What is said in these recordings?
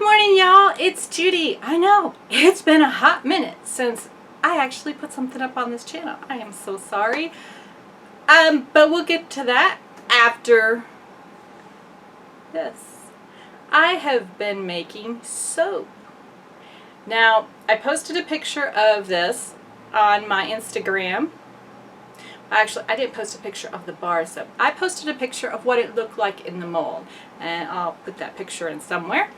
morning, y'all. It's Judy. I know, it's been a hot minute since I actually put something up on this channel. I am so sorry. But we'll get to that after this. I have been making soap. Now, I posted a picture of this on my Instagram. Actually, I didn't post a picture of the bar soap. I posted a picture of what it looked like in the mold. And I'll put that picture in somewhere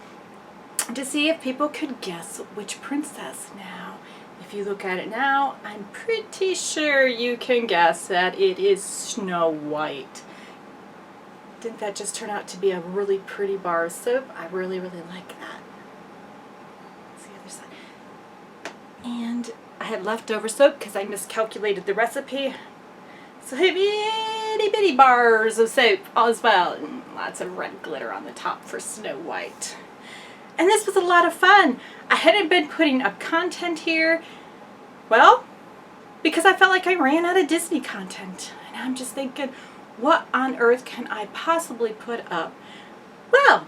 to see if people could guess which princess. Now, if you look at it now, I'm pretty sure you can guess that it is Snow White. Didn't that just turn out to be a really pretty bar of soap? I really, really like that. Let's see the other side. And I had leftover soap because I miscalculated the recipe. So itty bitty bars of soap as well, and lots of red glitter on the top for Snow White. And this was a lot of fun. I hadn't been putting up content here, well, because I felt like I ran out of Disney content. And I'm just thinking, what on earth can I possibly put up? Well,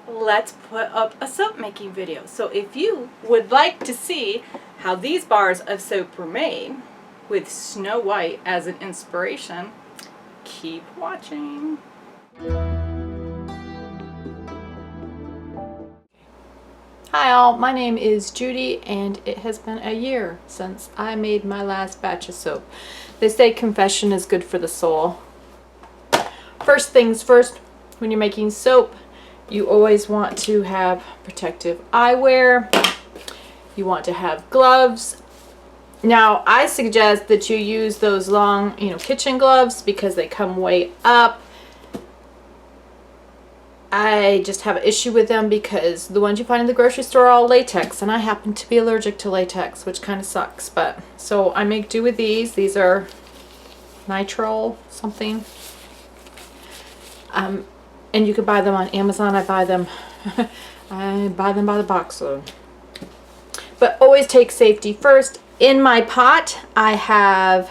let's put up a soap making video. So if you would like to see how these bars of soap were made, with Snow White as an inspiration, keep watching. Hi all, my name is Judy and it has been a year since I made my last batch of soap. They say confession is good for the soul. First things first, when you're making soap, you always want to have protective eyewear. You want to have gloves. Now, I suggest that you use those long, kitchen gloves because they come way up. I just have an issue with them because the ones you find in the grocery store are all latex, and I happen to be allergic to latex, which kind of sucks. But so I make do with these. These are nitrile something. And you can buy them on Amazon. I buy them by the boxload. But always take safety first. In my pot, I have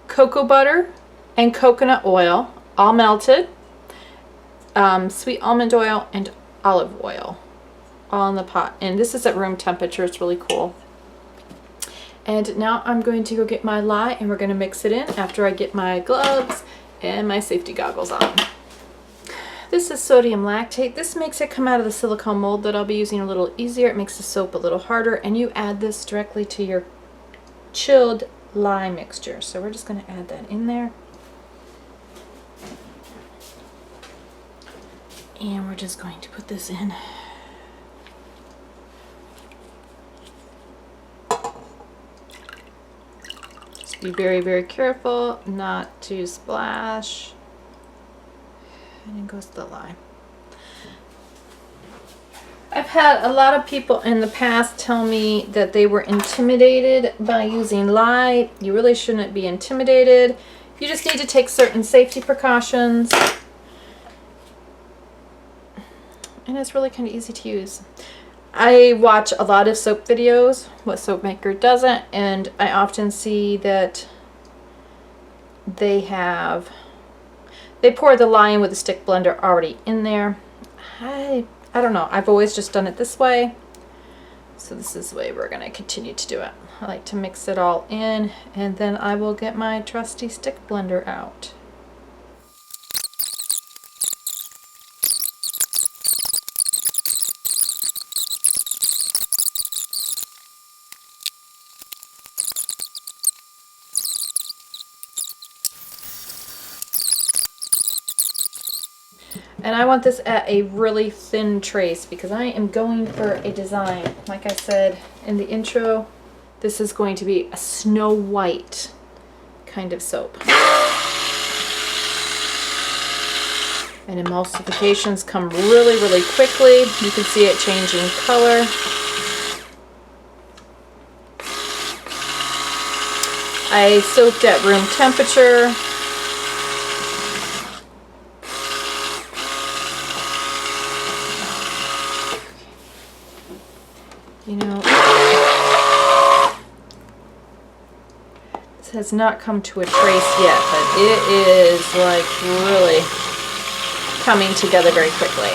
cocoa butter and coconut oil, all melted, sweet almond oil, and olive oil, all in the pot. And this is at room temperature. It's really cool. And now I'm going to go get my lye, and we're going to mix it in after I get my gloves and my safety goggles on. This is sodium lactate. This makes it come out of the silicone mold that I'll be using a little easier. It makes the soap a little harder, and you add this directly to your chilled lye mixture. So we're just going to add that in there. And we're just going to put this in. Just be very, very careful not to splash. And it goes to the lye. I've had a lot of people in the past tell me that they were intimidated by using lye. You really shouldn't be intimidated. You just need to take certain safety precautions. And it's really kind of easy to use. I watch a lot of soap videos, what soap maker doesn't, and I often see that they pour the lye in with a stick blender already in there. I don't know. I've always just done it this way. So this is the way we're going to continue to do it. I like to mix it all in, and then I will get my trusty stick blender out. And I want this at a really thin trace because I am going for a design. Like I said in the intro, this is going to be a Snow White kind of soap. And emulsifications come really, really quickly. You can see it changing color. I soaked at room temperature. This has not come to a trace yet, but it is like really coming together very quickly.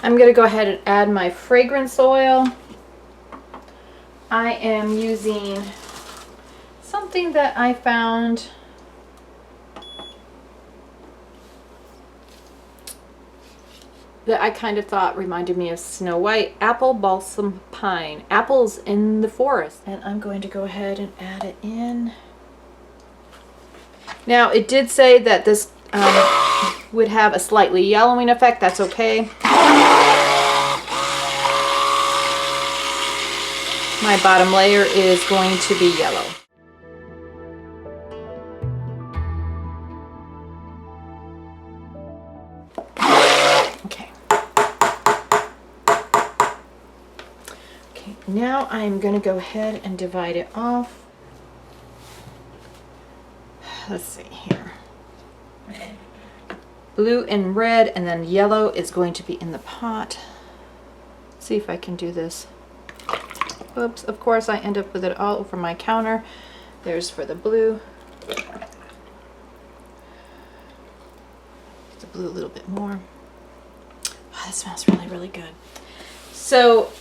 I'm going to go ahead and add my fragrance oil. I am using something that I found that I kind of thought reminded me of Snow White. Apple balsam pine. Apples in the forest. And I'm going to go ahead and add it in. Now, it did say that this would have a slightly yellowing effect. That's okay. My bottom layer is going to be yellow. Okay. Okay, now I'm going to go ahead and divide it off. Let's see here. Blue and red, and then yellow is going to be in the pot. Let's see if I can do this. Oops, of course I end up with it all over my counter. There's for the blue. The blue a little bit more. Oh, that smells really, really good. So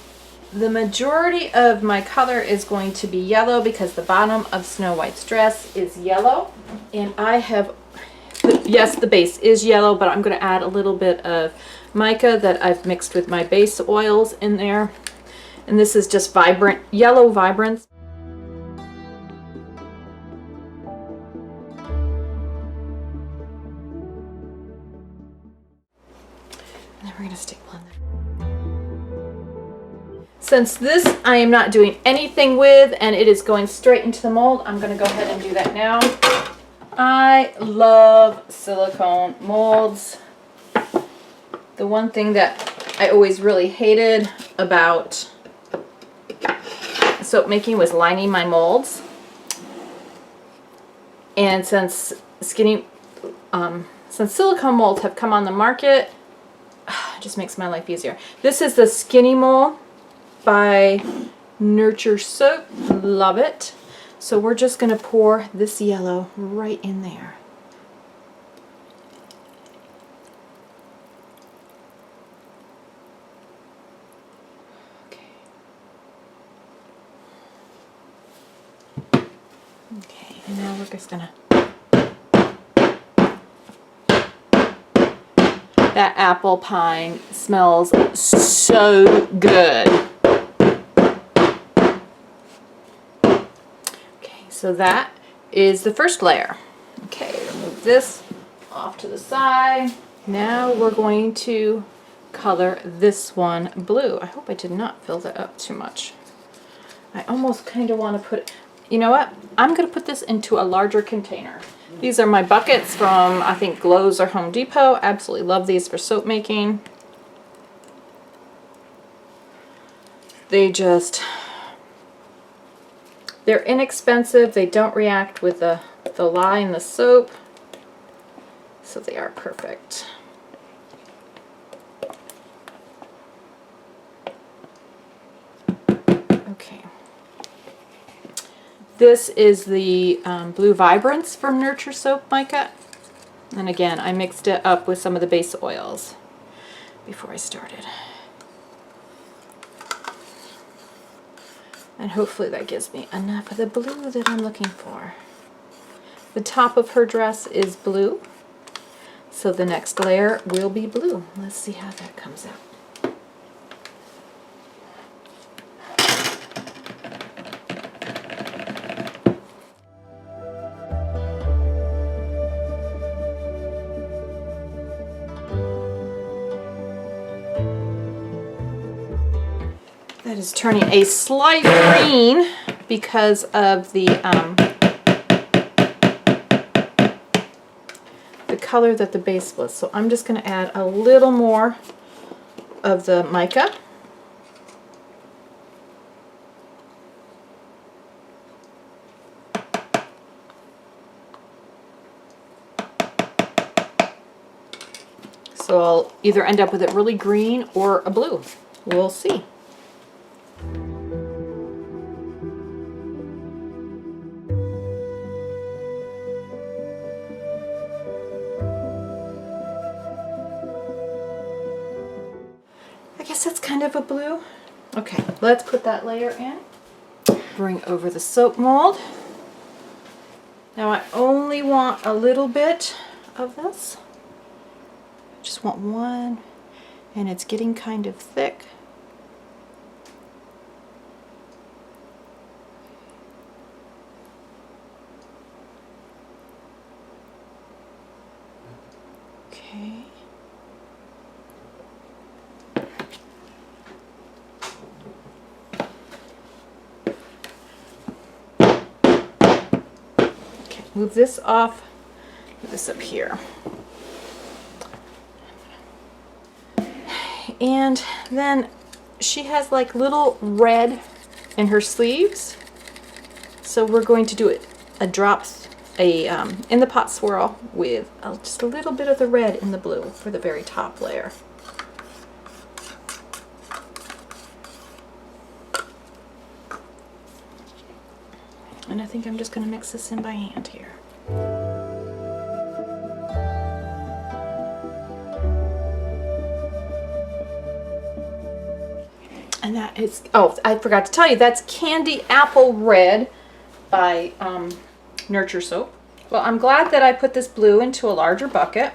the majority of my color is going to be yellow because the bottom of Snow White's dress is yellow. And I have, yes, the base is yellow, but I'm going to add a little bit of mica that I've mixed with my base oils in there. And this is just vibrant, yellow vibrance. And then we're going to stick blend that. Since this I am not doing anything with and it is going straight into the mold, I'm going to go ahead and do that now. I love silicone molds. The one thing that I always really hated about soap making was lining my molds. And since silicone molds have come on the market, it just makes my life easier. This is the Skinny Mold by Nurture Soap. Love it. So we're just going to pour this yellow right in there. Okay, and now we're just going to... That apple pine smells so good. Okay, so that is the first layer. Okay, remove this off to the side. Now we're going to color this one blue. I hope I did not fill that up too much. I almost kind of want to put it... You know what? I'm going to put this into a larger container. These are my buckets from, I think, Lowe's or Home Depot. Absolutely love these for soap making. They're inexpensive. They don't react with the lye in the soap. So they are perfect. Okay. This is the Blue Vibrance from Nurture Soap Mica. And again, I mixed it up with some of the base oils before I started. And hopefully that gives me enough of the blue that I'm looking for. The top of her dress is blue, so the next layer will be blue. Let's see how that comes out. That is turning a slight green because of the color that the base was. So I'm just going to add a little more of the mica. So I'll either end up with it really green or a blue. We'll see. I guess that's kind of a blue. Okay, let's put that layer in. Bring over the soap mold. Now I only want a little bit of this. Just want one, and it's getting kind of thick. Okay. Okay, move this off, move this up here. And then she has like little red in her sleeves. So we're going to do a drop, in the pot swirl with just a little bit of the red in the blue for the very top layer. And I think I'm just going to mix this in by hand here. And that is, oh, I forgot to tell you, that's Candy Apple Red by Nurture Soap. Well, I'm glad that I put this blue into a larger bucket.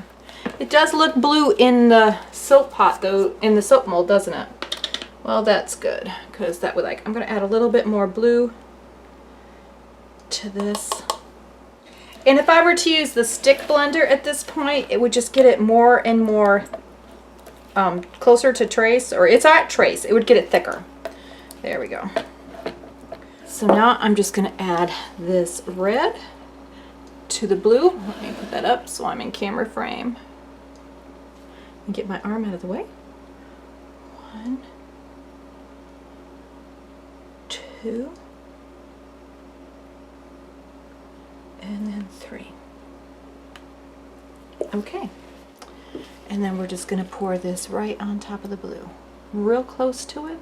It does look blue in the soap pot though, in the soap mold, doesn't it? Well, that's good, because that would I'm going to add a little bit more blue to this. And if I were to use the stick blender at this point, it would just get it more and more closer to trace, or it's at trace. It would get it thicker. There we go. So now I'm just going to add this red to the blue. Let me put that up so I'm in camera frame. And get my arm out of the way. 1, 2, and then 3. Okay. And then we're just going to pour this right on top of the blue, real close to it,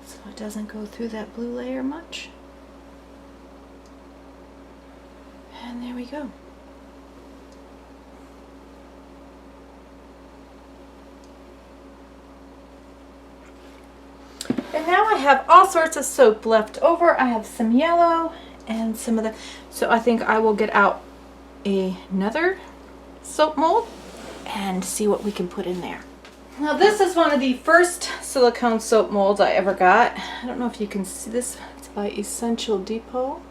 so it doesn't go through that blue layer much. And there we go. And now I have all sorts of soap left over. I have some yellow and some of the, so I think I will get out another soap mold and see what we can put in there. Now this is one of the first silicone soap molds I ever got. I don't know if you can see this. It's by Essential Depot.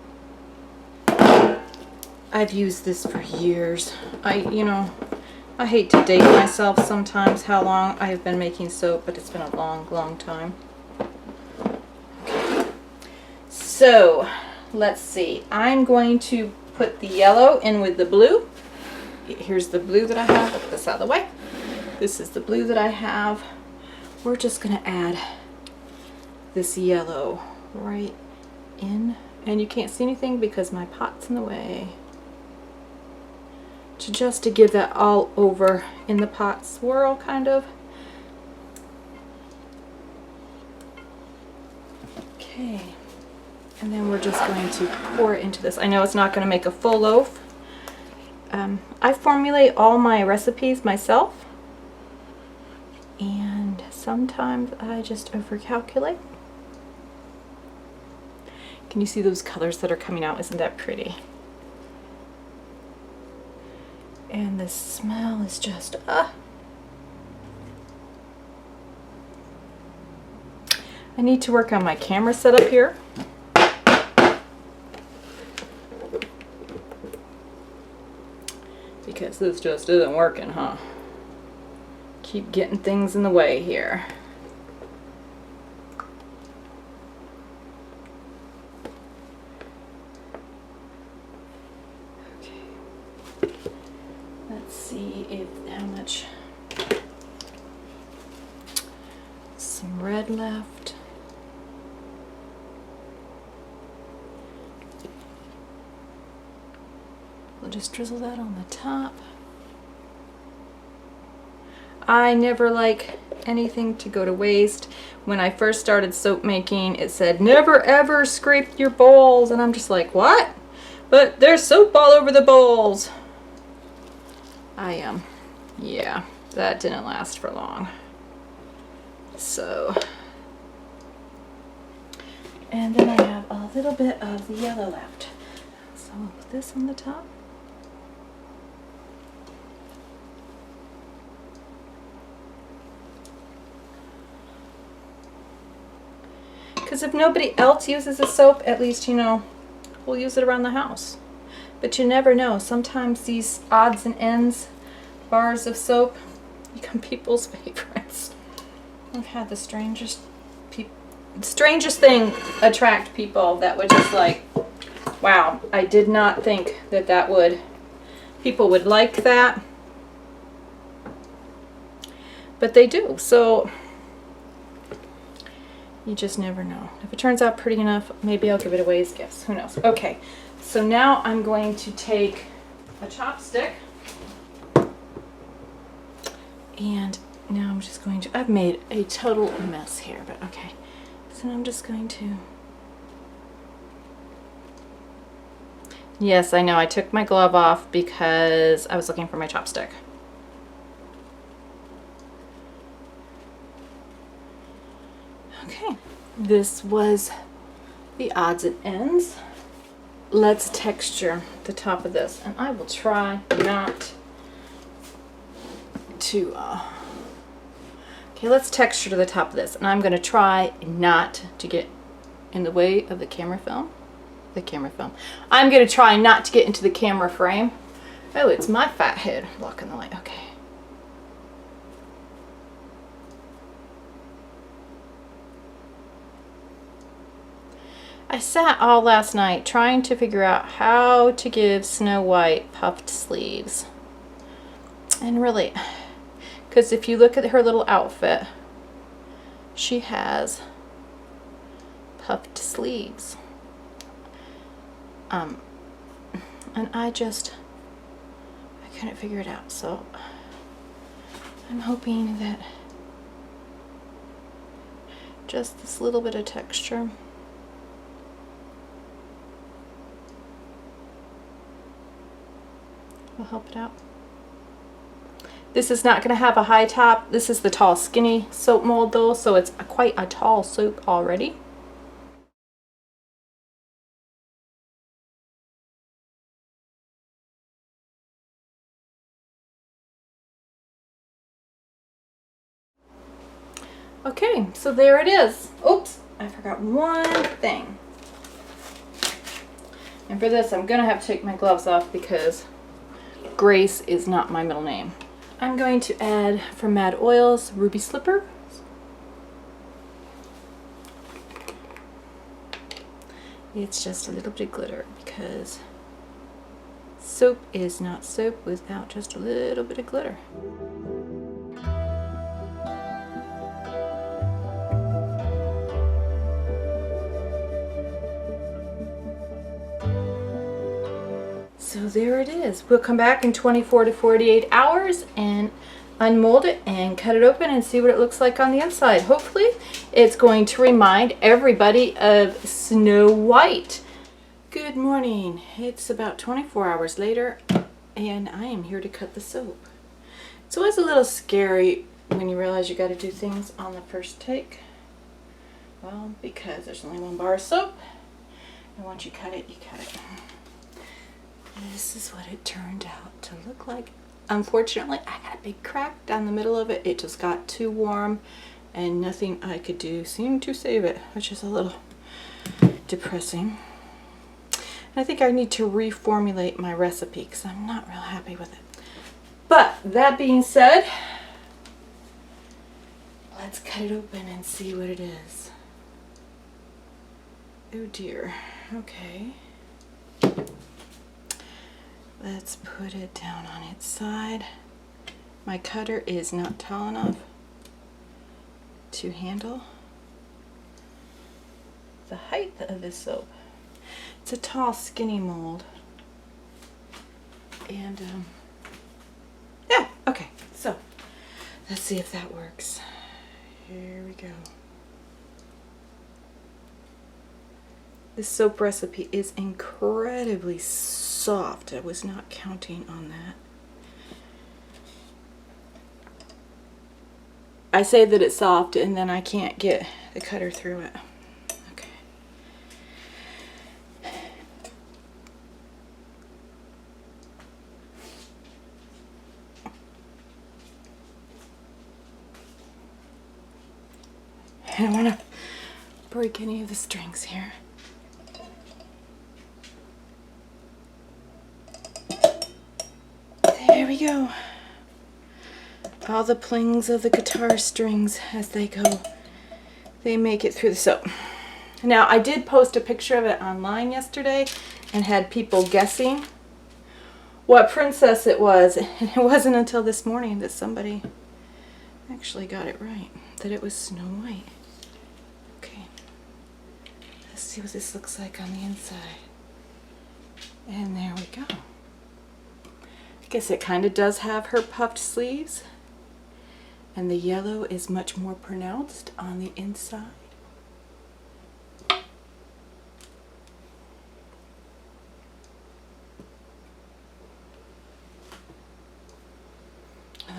I've used this for years. I hate to date myself sometimes how long I've been making soap, but it's been a long time. Okay. So let's see. I'm going to put the yellow in with the blue. Here's the blue that I have. Put this out of the way. This is the blue that I have. We're just going to add this yellow right in. And you can't see anything because my pot's in the way. Just to give that all over in the pot swirl, kind of. Okay. And then we're just going to pour it into this. I know it's not going to make a full loaf. I formulate all my recipes myself. And sometimes I just overcalculate. Can you see those colors that are coming out? Isn't that pretty? And the smell is just, I need to work on my camera setup here. Because this just isn't working, huh? Keep getting things in the way here. Okay. Let's see if how much. Some red left. We'll just drizzle that on the top. I never like anything to go to waste. When I first started soap making, it said never ever scrape your bowls, and I'm just like, what? But there's soap all over the bowls. I Yeah, that didn't last for long. So, and then I have a little bit of the yellow left. So I'll put this on the top. Because if nobody else uses a soap, at least, you know, we'll use it around the house. But you never know. Sometimes these odds and ends bars of soap become people's favorites. I've had the strangest thing attract people that would just like, wow, I did not think that people would like that. But they do. So you just never know. If it turns out pretty enough, maybe I'll give it away as gifts. Who knows? Okay, so now I'm going to take a chopstick. And now I'm just going to, I've made a total mess here, but okay. So I'm just going to, yes, I know, I took my glove off because I was looking for my chopstick. Okay, this was the odds and ends. Let's texture the top of this, and I will try not to, okay, let's texture to the top of this, and I'm going to try not to get in the way of the camera film. I'm going to try not to get into the camera frame. Oh, it's my fat head blocking the light. Okay. I sat all last night trying to figure out how to give Snow White puffed sleeves. And really, because if you look at her little outfit, she has puffed sleeves. And I couldn't figure it out. So I'm hoping that just this little bit of texture will help it out. This is not going to have a high top. This is the tall skinny soap mold though, so it's quite a tall soap already. Okay, so there it is. Oops, I forgot one thing. And for this, I'm going to have to take my gloves off because Grace is not my middle name. I'm going to add from Mad Oils Ruby Slipper. It's just a little bit of glitter because soap is not soap without just a little bit of glitter. So there it is. We'll come back in 24 to 48 hours and unmold it and cut it open and see what it looks like on the inside. Hopefully it's going to remind everybody of Snow White. Good morning. It's about 24 hours later and I am here to cut the soap. It's always a little scary when you realize you got to do things on the first take. Well, because there's only one bar of soap and once you cut it, you cut it. This is what it turned out to look like. Unfortunately, I got a big crack down the middle of it. It just got too warm and nothing I could do seemed to save it, which is a little depressing. I think I need to reformulate my recipe because I'm not real happy with it. But that being said, let's cut it open and see what it is. Oh dear. Okay. Let's put it down on its side. My cutter is not tall enough to handle the height of this soap. It's a tall, skinny mold. And, yeah, okay. So, let's see if that works. Here we go. This soap recipe is incredibly soft. I was not counting on that. I say that it's soft and then I can't get the cutter through it. Okay. I don't want to break any of the strings here. There we go. All the plings of the guitar strings as they go, they make it through the soap. Now, I did post a picture of it online yesterday and had people guessing what princess it was. And it wasn't until this morning that somebody actually got it right, that it was Snow White. Okay, let's see what this looks like on the inside. And there we go. I guess it kind of does have her puffed sleeves. And the yellow is much more pronounced on the inside.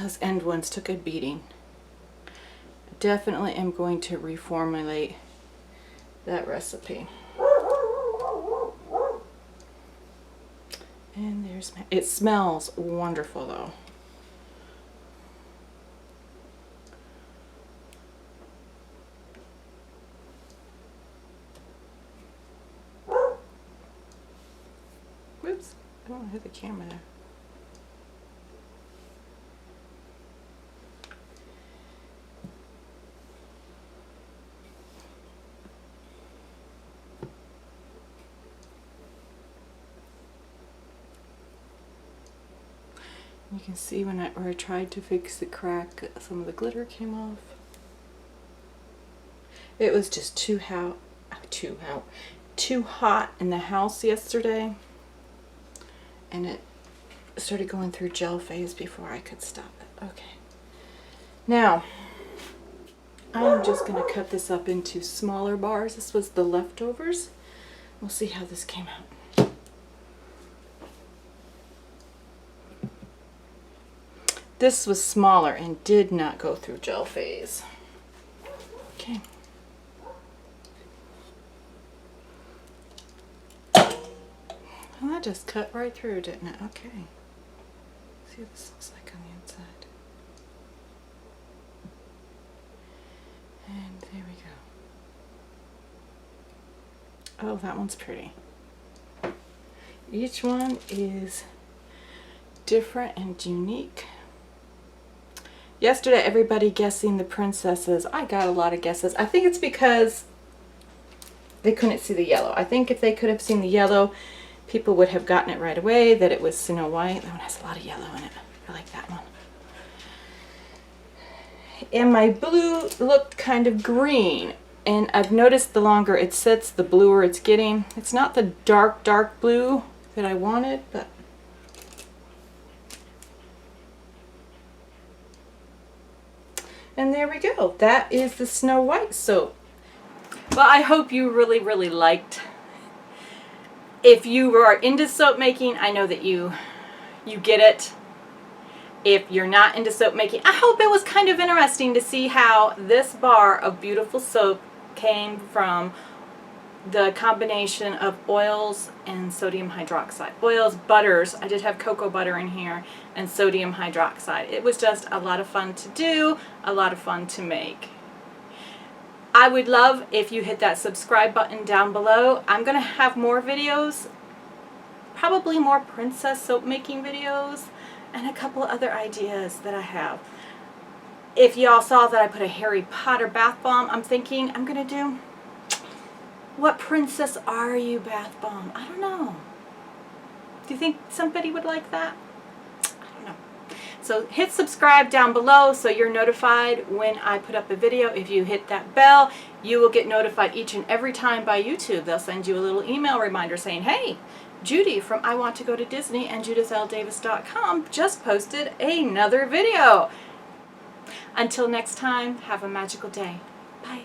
Those end ones took a beating. Definitely am going to reformulate that recipe. And there's my, it smells wonderful though. Whoops, I don't want to hit the camera there. You can see when where I tried to fix the crack, some of the glitter came off. It was just too hot in the house yesterday, and it started going through gel phase before I could stop it. Okay. Now, I'm just going to cut this up into smaller bars. This was the leftovers. We'll see how this came out. This was smaller and did not go through gel phase. Okay. Well, that just cut right through, didn't it? Okay. See what this looks like on the inside. And there we go. Oh, that one's pretty. Each one is different and unique. Yesterday, everybody guessing the princesses. I got a lot of guesses. I think it's because they couldn't see the yellow. I think if they could have seen the yellow, people would have gotten it right away that it was Snow White. That one has a lot of yellow in it. I like that one. And my blue looked kind of green. And I've noticed the longer it sits, the bluer it's getting. It's not the dark, dark blue that I wanted, but and there we go. That is the Snow White soap. Well, I hope you really, really liked. If you are into soap making, I know that you get it. If you're not into soap making, I hope it was kind of interesting to see how this bar of beautiful soap came from the combination of oils and sodium hydroxide. Oils, butters, I did have cocoa butter in here, and sodium hydroxide. It was just a lot of fun to do, a lot of fun to make. I would love if you hit that subscribe button down below. I'm going to have more videos, probably more princess soap making videos, and a couple other ideas that I have. If y'all saw that I put a Harry Potter bath bomb, I'm thinking I'm going to do What Princess Are You bath bomb. I don't know. Do you think somebody would like that? I don't know. So hit subscribe down below so you're notified when I put up a video. If you hit that bell, you will get notified each and every time by YouTube. They'll send you a little email reminder saying, hey, Judy from I Want to Go to Disney and JudithLDavis.com just posted another video. Until next time, have a magical day. Bye.